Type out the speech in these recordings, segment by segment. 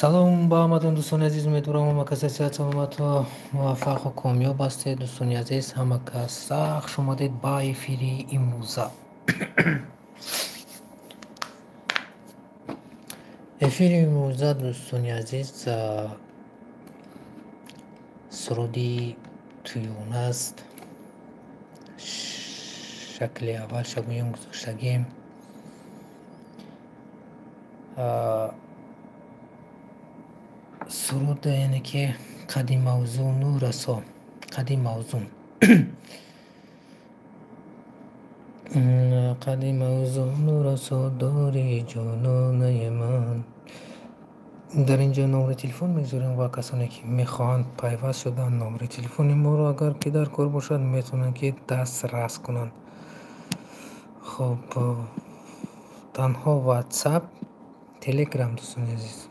سلام با آمدید دوستان عزیز، امیدوارم همه کس صحت سلامت و موفق و کامیاب هستید. دوستان عزیز، همه کس سخت شمادید با افیری امروزه. افیر امروزه دوستان عزیز سرودی تویون است. شکل اول شگویم گذاشتگیم سرود اینه که قدیم موضوع نور رسا قدیم موضوع قدیم موضوع نور رسا داری جانانه من. در اینجا نمره تلفن میگذاریم و کسانی که میخوان پیوست شدن نمره تلفن ما رو اگر که در کار باشد میتونن که دست رس کنن. خب تنها واتساپ تلگرام دوستان عزیز.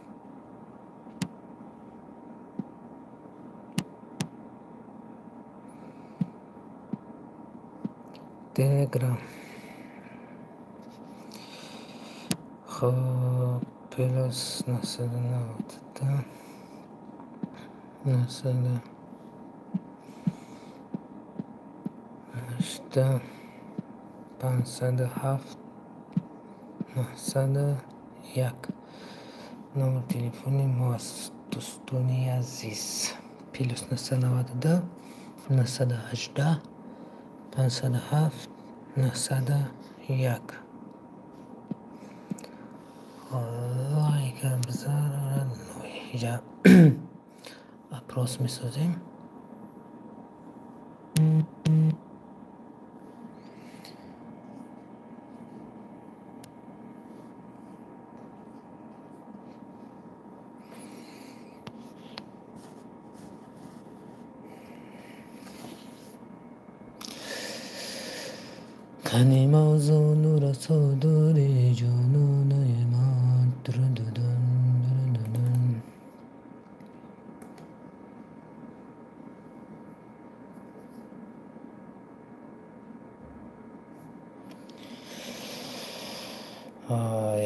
تلگرام خب پلس 992 908 507 901 نمبر تلفنی ما است دوستان عزیز. پلس 992 918 507 901. لایک بذار اینجا اپراس میسازیم. کنی موضوع نور صدوری جانانه من درددن.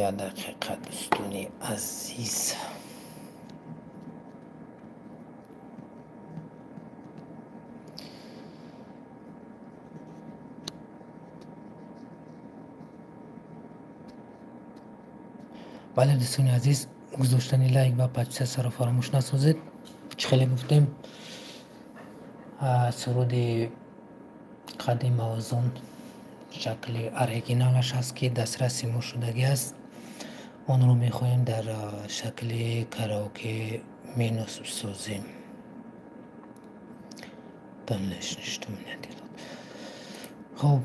یا دقیقه دوستانی عزیز، بله دوستان عزیز، گذاشتن لایک و پچه رو فراموش نسازید. خیلی گفتیم سرود قدیم موزون شکل اریجینالش هست که دسترسی ما شدگی است. اون رو میخوایم در شکل کاراوکه مینسازیم. دلش نشتم ندید. خب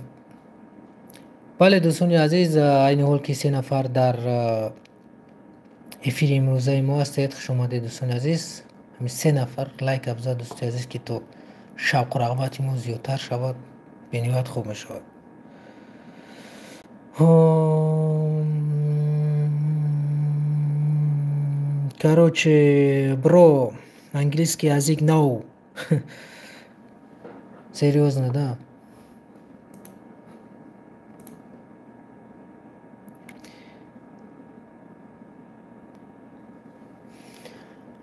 بله دوستان عزیز، این حال که 3 نفر در افیر امروزه ما هستید. خوش آمدید دوستان عزیز. همین 3 نفر لایک ابزار دوستان عزیز که تو شوق و رغبت ما زیادتر شود، بنیاد خوب می شود. Короче, bro, английский язык no. Серьезно, да.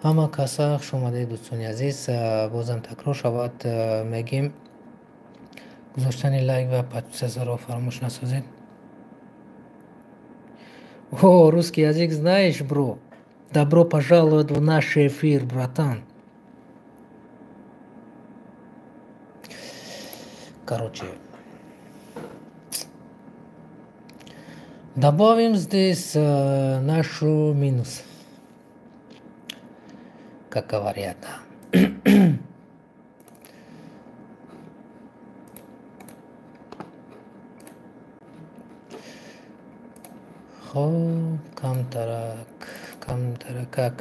همه کسا شماده دوستان عزیز، بازم تکرار شود میگیم گذاشتن لایک و подписаться رو فراموش نسازید. О, русский язык знаешь, бро? Добро пожаловать в наш эфир, братан. Короче, добавим здесь нашу минус, как говорят. خب کم ترک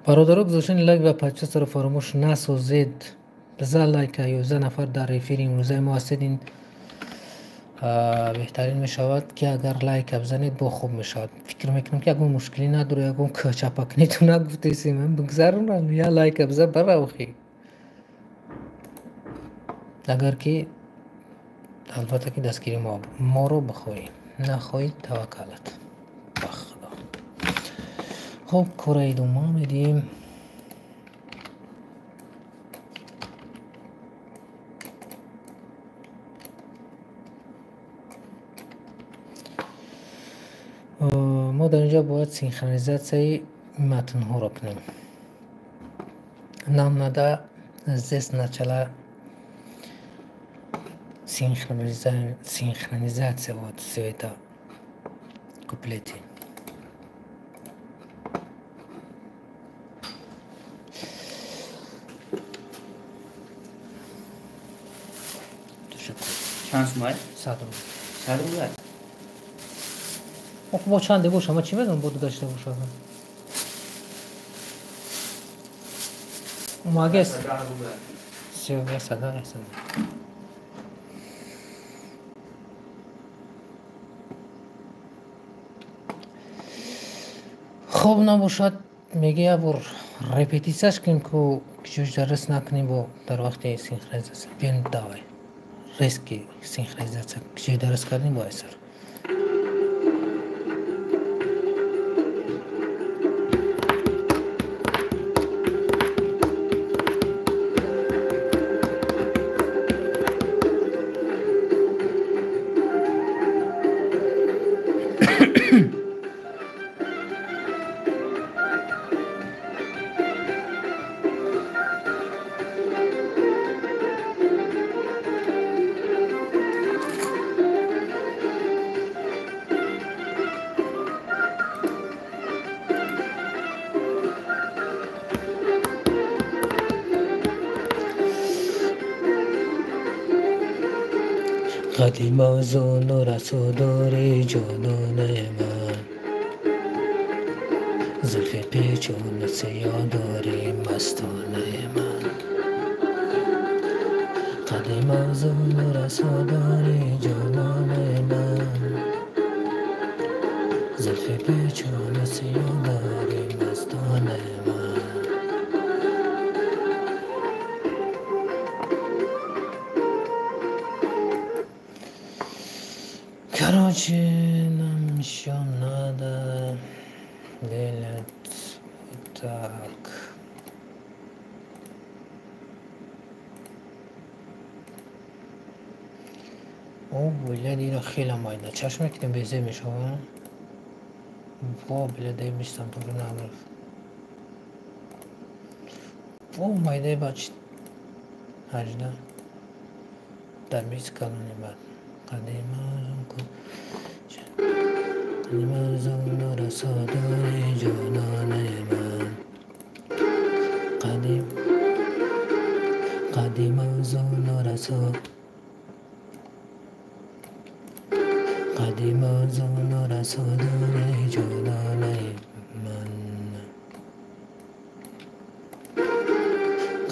برادرها گذاشتن لایک و پچه رو فراموش نسازید. بزن لایک 11 نفر در افیر امروزه ما هستید. بهترین می شود که اگر لایک بزنید با خوب می شود. فکر میکنم که اگر مشکلی نداره، اگر چپکنی تو نگفته من بگذارم یا لایک بزن براوخی. اگر که البته که دستگیری ما رو بخواهی، نخواهید توکلت. خب کره دوم میدیم. ما در اینجا باید سینخرونیزاسیون متن ها را کنیم. нам надо здесь сначала синхронизация вот все это куплеты. چند سومه؟ 100 روبل. 100 روبل. خب با چنده باشه؟ ما چی بدون بود داشته باشه؟ ما اگه 100 روبل. 100 خب نباشد میگه یا بر رپیتیساش کنیم که جوش درست نکنیم با در وقت سینخرونیزاسیون. بیان داوی ریسکی سینخرونیزاسیون جوش درست کردیم با اثر. قدیم از اون رسو داری جانانه من، زلف پیچون سیاه داری مستانه من. قدیم از اون رسو داری جانانه من، زلف پیچون سیاه داری مستانه من. Короче, нам еще надо делать так. او بله دیره خیلی مایده چشمه که بیزه میشه با بله دیگه میشتم تو رو نمرف او مایده بچه هجده در میز کلانی بعد قدیم از اون رسا داری جانانه من. قدیم از اون رسا قدیم از اون رسا داری جانانه من.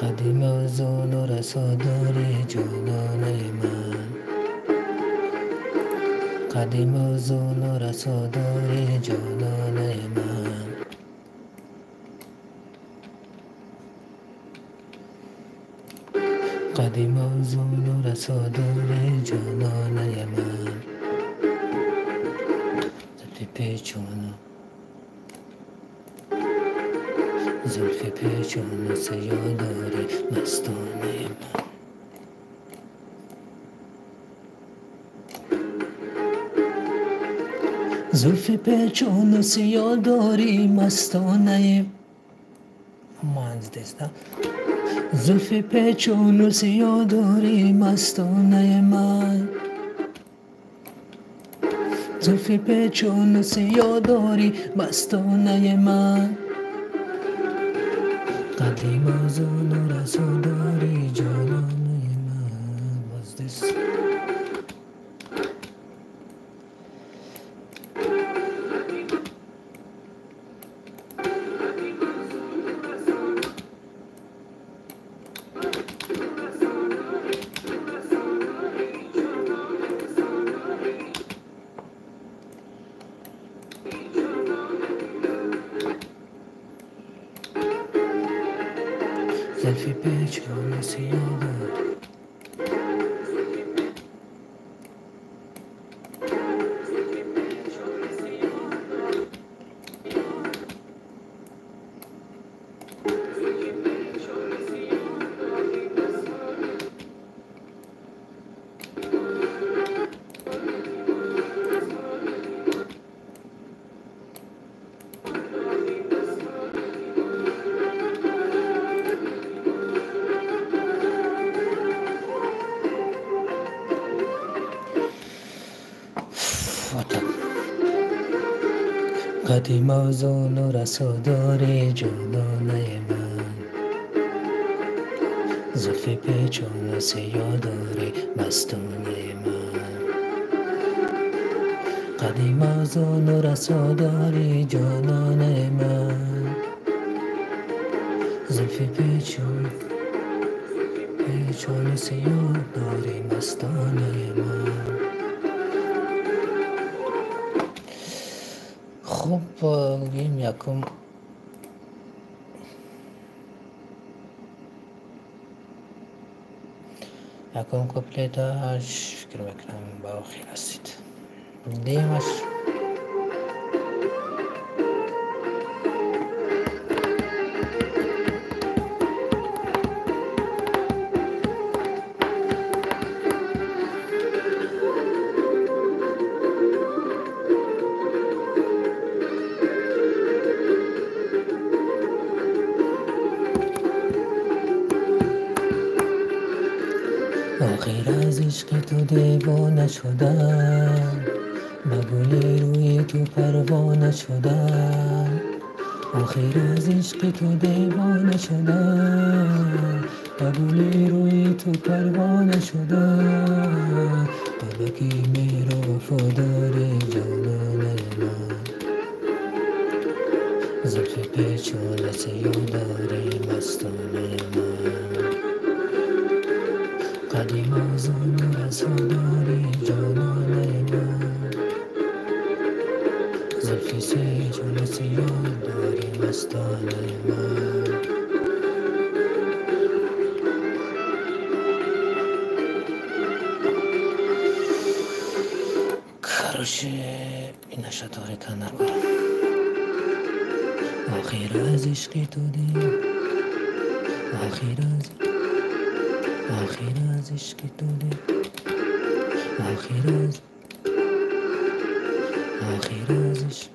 قدیم از اون رسا داری جانانه من. قدیم از اون رسا داری جانانه من. قدیم از اون رسا داری جانانه من. زلف پیچون سیاه داری مستانه من. زلف پیچون سیاه داری مستانه مانز دسته. زلف پیچون سیاه داری مستانه من. زلف پیچون سیاه داری مستانه من. قدیم از اون رسا داری جانانه من. باز دست زلف پیچون سیاه داری. قدیم از اون رساداری جانانه من، زلف پیچان سیاه داری مستانه من. قدیم از اون رساداری جانانه من، زلف پیچان سیاه داری مستانه من. خب بگیم یکم کپلیتش فکر میکنم با آخر هستید دیمش. آخر از عشق تو دیوانه شدم، به گل روی تو پروانه شدم. آخر از عشق تو دیوانه شدم، به گل روی تو پروانه شدم. ببکی میرا وفاداری جانانه من، زلف پیچان سیاه داری مستانه من. قدیم از اون رساداری جانانه من، زلف پیچان سیاه داری مستانه من. کارش این شطوری کنر برم. آخر از عشق تو دی، آخر از عشق تو دی، آخر از عشق،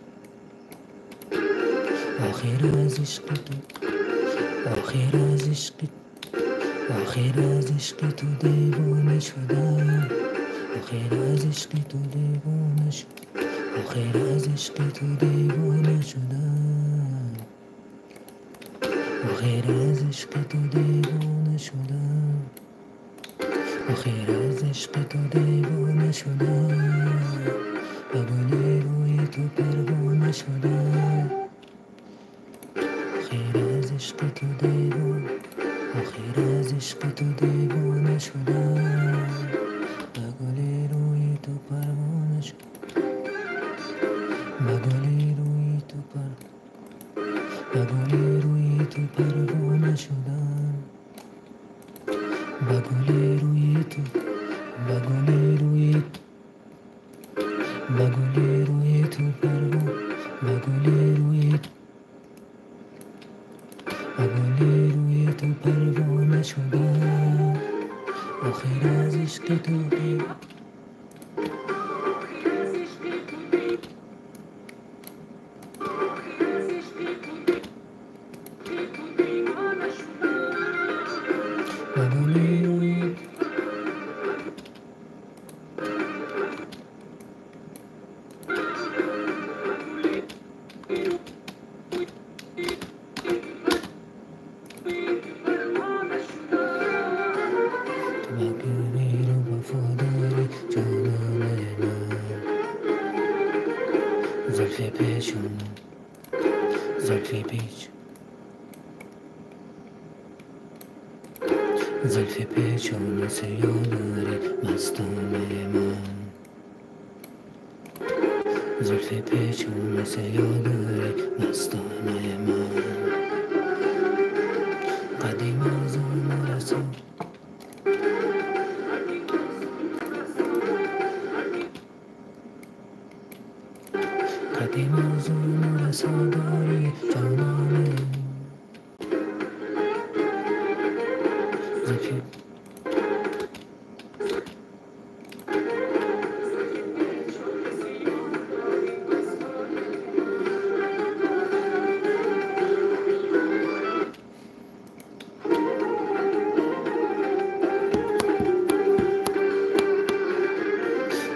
آخر از عشق تو، آخر از عشق تو دیوانه شدم. آخر از عشق تو دیوانه شدم، آخر از عشق تو دیوانه شدم. آخر از عشق تو دیوانه شدم، آخر از عشق تو دیوانه شدم. به گل روی تو پروانه شدم. آخر از عشق تو دیوانه، آخر از عشق تو دیوانه شدم. به گل روی تو پروانه شدم. به گل روی تو به گل روی تو پروانه شدم. به گل روی تو، به گل روی، به گل روی تو پروانه، به گل روی، به گل روی تو پروانه شدم. آخر از عشق تو زلف پیچان، زلف پیچ، زلف پیچان سیاه داری مستانه من. زلف پیچان سیاه داری مستانه من. قدیم از اون رساد، قدیم از اون رساداری جانانه زلف.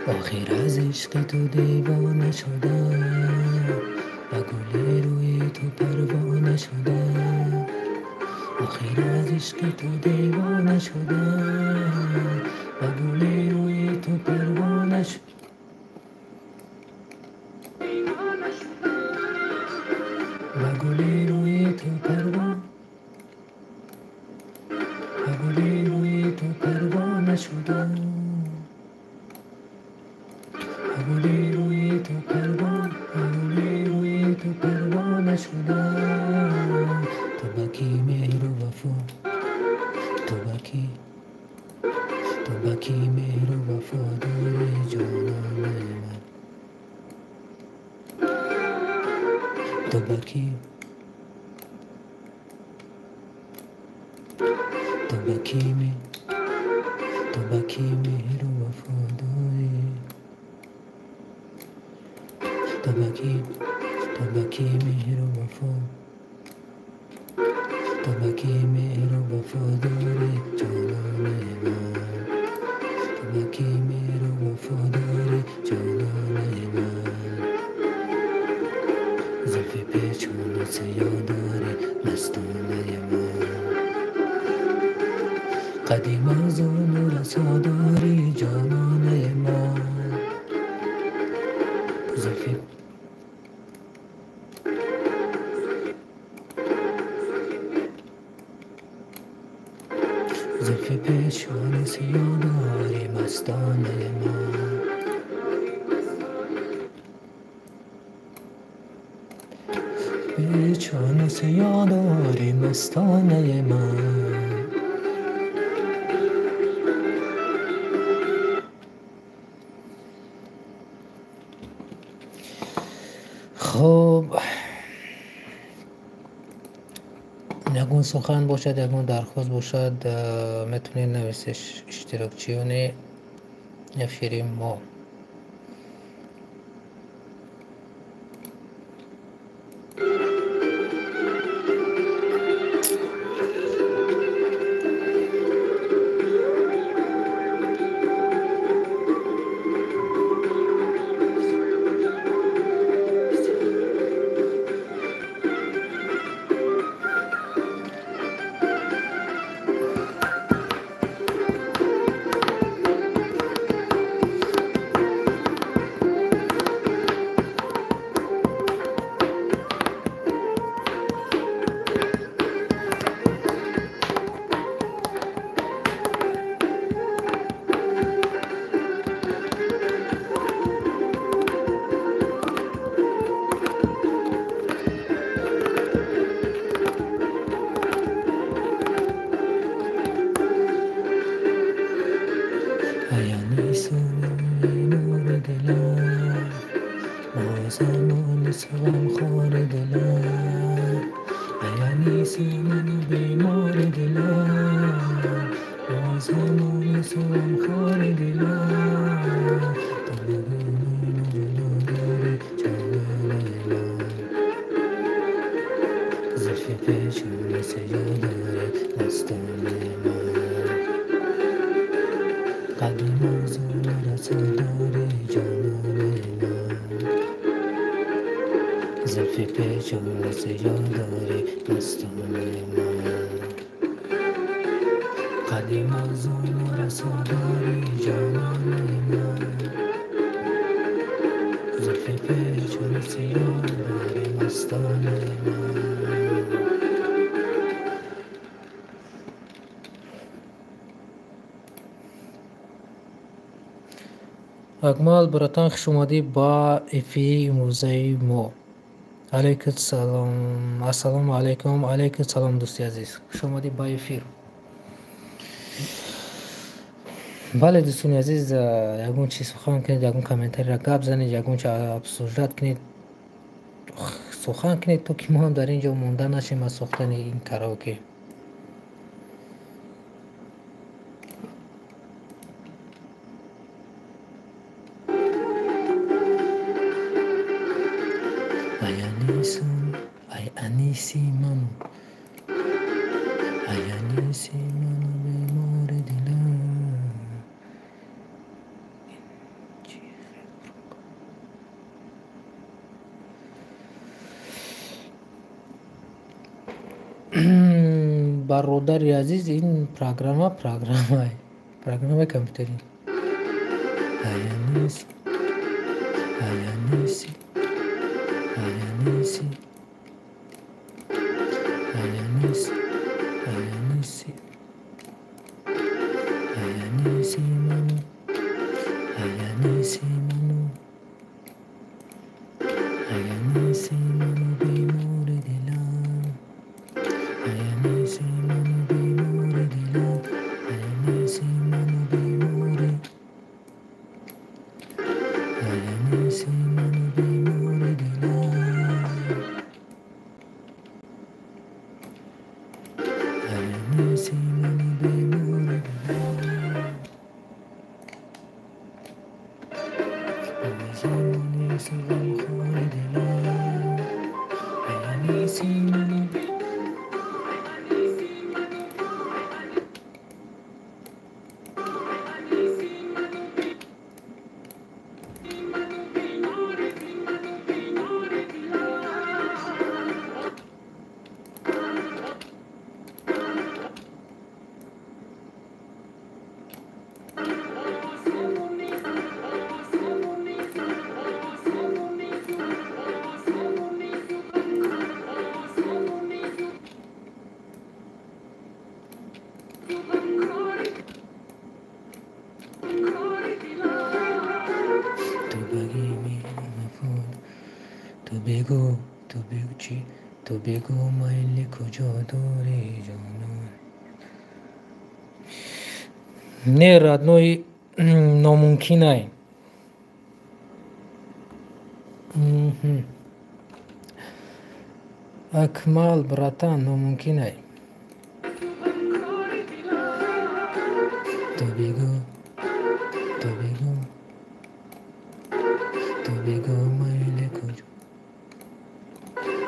آخر از عشق تو دیوانه شدم. به عشق تو دیوانه شدم و گل روی تو پروانه شدم و گل روی تو پروانه و گل روی تو پروانه شدم و گل روی تو پروانه و گل روی تو پروانه شدم تو بکی مهر و وفا تو بکی مهر و وفادار جانان من تو بکی مهر و وفادار تو بکی مهر و وفا تو بکی مهر و وفادار جانان من تو بکی مهر و وفادار جانان من زلف پیچون سیادار مستانه من قدیم از اون رساداری جانان من زلف پیچون سیاداری مستانه من پیچون سیاداری مستانه من خب یکون سخن باشد یکون درخواست باشد میتونید نویسش اشتراکچیونه نفشریم ما زمان سوام خور دلم یعنی من بیمار دلم با زمان سوام خور دلم تو بگویم جلو داری جانان من زلف پیشون سیادار مستانه من قدیم از اون رسادار جانان من زلف پیچون سیاداری مستانه من قدیم از اون رساداری جانان من زلف پیچون سیاداری مستانه من اکمال براتان خوش اومدی با ایفی امروزه ما علیکم سلام السلام علیکم علیکم سلام دوستی عزیز خوش اومدی با ایفی بله دوستان عزیز یکون چیز سخن کنید یکون کامنتری را گپ زنید یکون چه سوژت کنید سخن کنید تو که ما هم در اینجا مونده نشیم از ساختن این کاراوکه ای انیسی منو بیمار دلم برادر عزیز این پروگرام کامپیوتری هیانیسی هیانیسی هیانیسی هیانیسی هیانیسی هیانیسی منو هیانیسی منو هیانیسی منو بیمار دلم هیانیسی منو بیمار دلم هیانیسی منو بیمار هیانیسی منو بیمار دلم هیانیسی منو بیمار دلم هیانیسی غمخوار دلم هیانیسی منو تو بگو چی؟ تو بگو مایل کجا داری جانان نه родной ناممکنه اکمال براتان ناممکنه تو بگو تو بگو تو بگو مایل کجا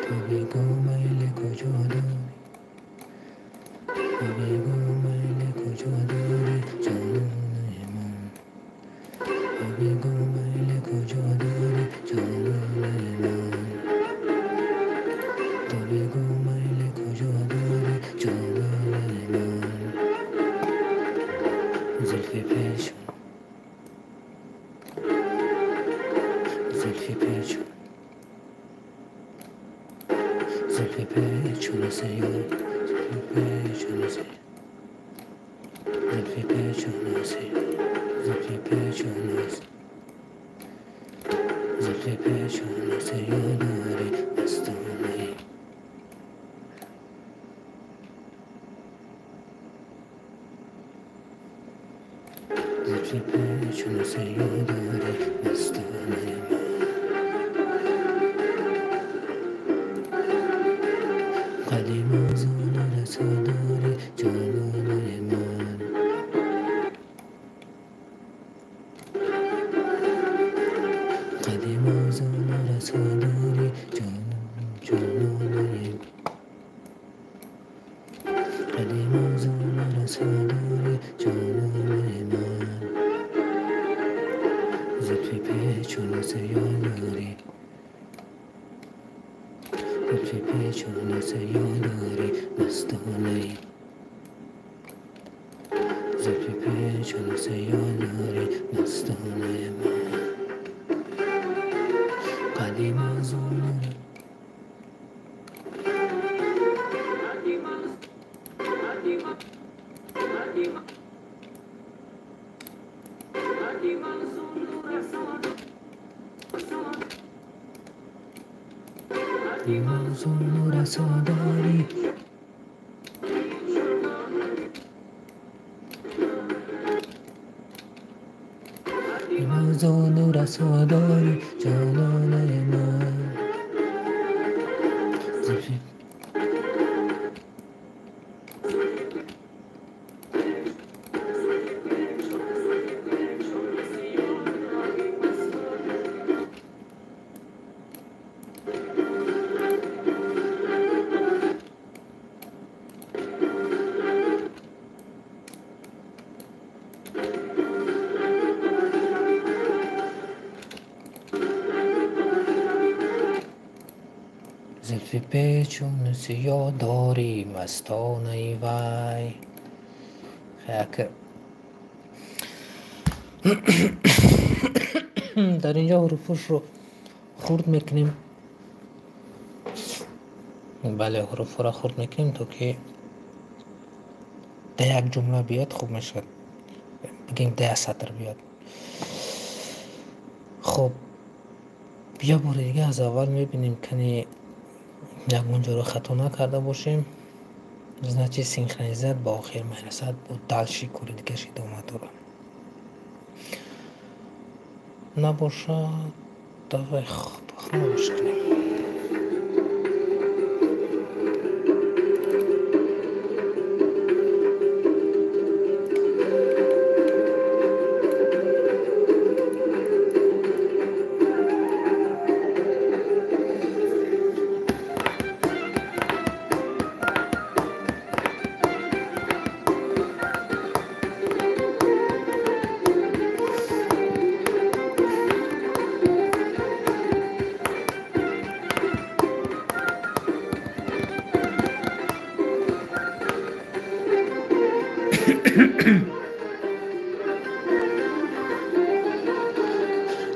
تو بگو مایل کجا داری تو بگو مایل کجا داری جانان من تو بگو مایل کجا داری جانان من تو بگو مایل کجا داری جانان من زلفی پیچون زلفی پیچون زلفی پیچون سیاد زلفی پیچون سیاد زلفی پیچون سیاد زلفی پیچون سیاد زلفی پیچون سیاد داری مستانه زلفی پیچون سیاد داری مستانه قدیم آزان رسا داری جانانه من قدیم آزان رسا داری جانانه قدیم آزان رسا داری جانانه من زلفی پیچون سیاد داری زلفی پیچون سیاد داری مستانه زلفی پیچون سیاد داری مستانه من قدیم آزان قدیم رسا داری قدیم رسا داری جانانه من زلفی زلف پیچون سیاه داری مستانه وای. خیلی در اینجا حروفش رو خورد میکنیم. بله حروف را خورد میکنیم تا که ده یک جمله بیاد خوب میشه، بگیم 10 سطر بیاد. خب بیا بار دیگه از اول میبینیم کنی یک اونجا رو خطا نکرده باشیم. چه سینخرونیزت با آخر میرسد با دلشی کلید کشید اومد رو نباشد دوای خاموش کنیم.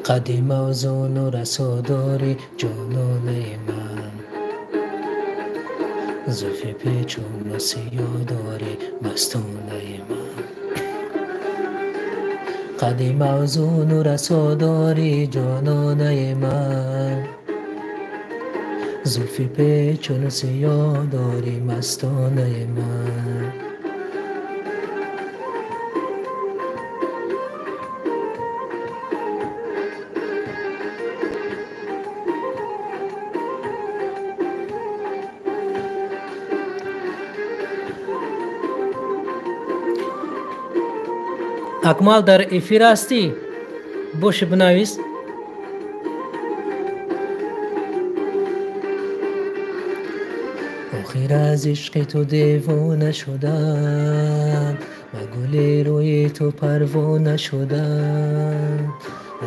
قدیم اوزان و رساداری جانانه من، زلف پیچون و سیاه داری مستانه من. قدیم اوزان و رساداری جانانه من، زلف پیچون و سیاه داری مستانه من. اکمال در افیر هستی؟ باشه بنویس. آخر از عشق تو دیوانه شدم، و گل روی تو پروانه شدم.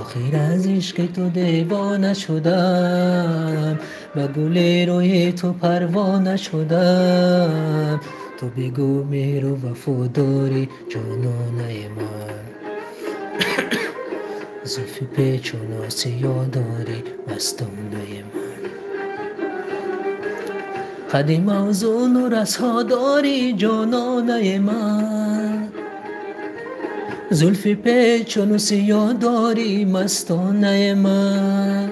آخر از عشق تو دیوانه شدم، و گل روی تو پروانه شدم. تو بگو مهر و وفاداری جانانه من، زلف پیچون و سیاه داری مستانه من. قدیم اوزان و رسا داری جانانه من، زلف پیچون و سیاه داری مستانه من.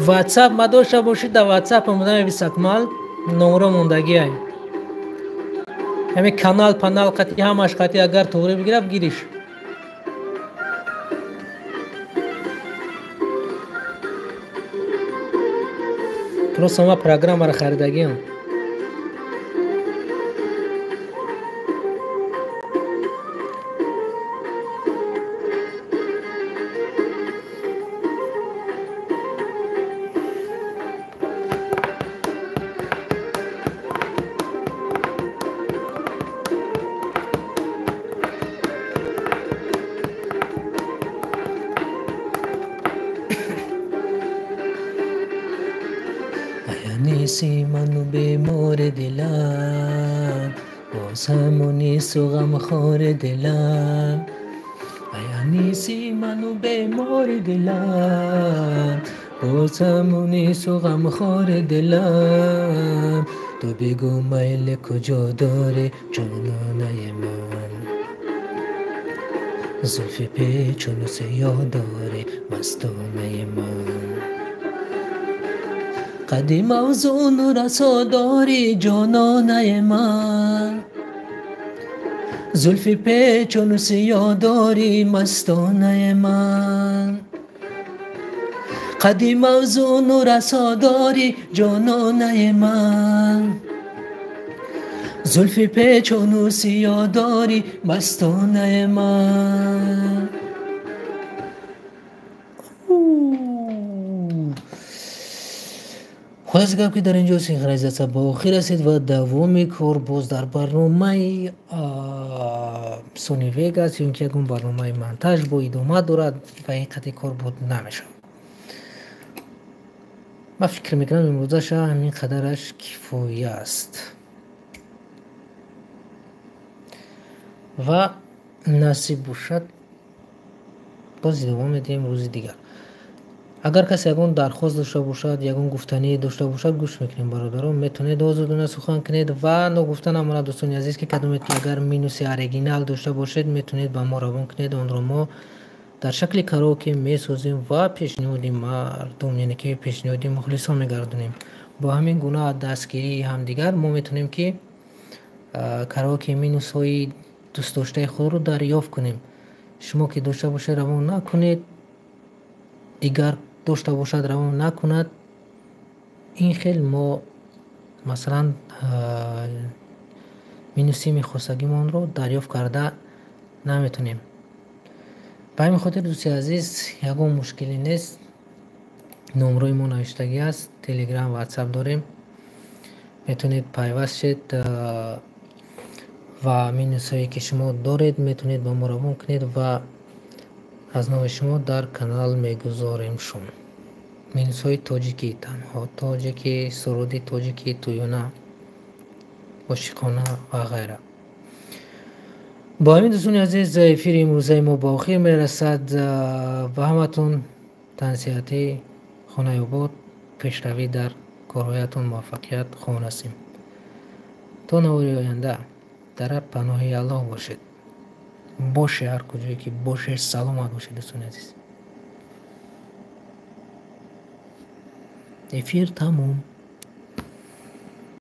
واتساپ ما داشته باشید، در واتساپ هم بنویس اکمال نمره موندگی های همین کانال پانال قطعی همش قطعی اگر توری بگیره بگیریش. درست ما پروگرام را خریدگی هم نیستی منو بیمار دلم، باز همو نیست و غمخوار دلم. ایا نیستی منو بیمار دلم، باز همو نیست و غمخوار دلم. تو بگو میل کجا داری جانانه من، زلف پیچون و سیاه داری مستانه من. قدیم اوزان و رسا داری جانانه من، زلف پیچون و سیاه داری مستانه من. قدیم اوزان و رسا داری جانانه من، زلف پیچون و سیاه داری مستانه من. خواست گفت که در اینجا سینخرونیزاسیون با آخر رسید و دومی کار باز در برنامه سونی وگاس یا اینکه یکون برنامه مونتاژ با ادامه دارد و حقیقت کار بود نمیشه. من فکر میکنم امروزش همین قدرش کفایی است و نصیب باشد باز ادامه میدیم روز دیگر. اگر کسی یگون درخواست داشته باشد، یگون گفتنی داشته باشد، گوش میکنیم برادران. میتونید آزادانه سخن کنید و نگفتن امانت دوستان عزیز که کدومید که اگر مینوس اوریجینال داشته باشید میتونید با ما روابط کنید، اون رو ما در شکل کاراوکه میسازیم و پیشنهادی مردم، یعنی که پیشنهادی مخلصان میگردونیم. با همین گونه دستگیری همدیگر ما میتونیم که کاراوکه مینوس های دوست داشته خود رو دریافت کنیم. شما که داشته باشه روان نکنید، دیگر داشته باشد روان نکند. این خیلی ما مثلا مینوسی میخواستگی من رو دریافت کرده نمیتونیم. به همین خاطر دوستی عزیز یکون مشکلی نیست، نمره ما نوشتگی است، تلگرام واتساپ داریم، میتونید پیوست شید و مینوس هایی که شما دارید میتونید با ما روان کنید و از نام شما در کانال میگذاریم. شما مینوس های تاجیکی، تنها تاجیکی، سرودی تاجیکی، تویونا، عاشقانه و غیره. با همین دوستان عزیز افیر امروزه ما با آخر میرسد و همتون تنصیحاتی خانه آباد، پیشروی در کارهایتون، موفقیت خواه هستیم. تا نوری آینده در پناه الله باشید. باشه هر کجایی که باشه سلامت باشید دوستان عزیز. افیر تموم.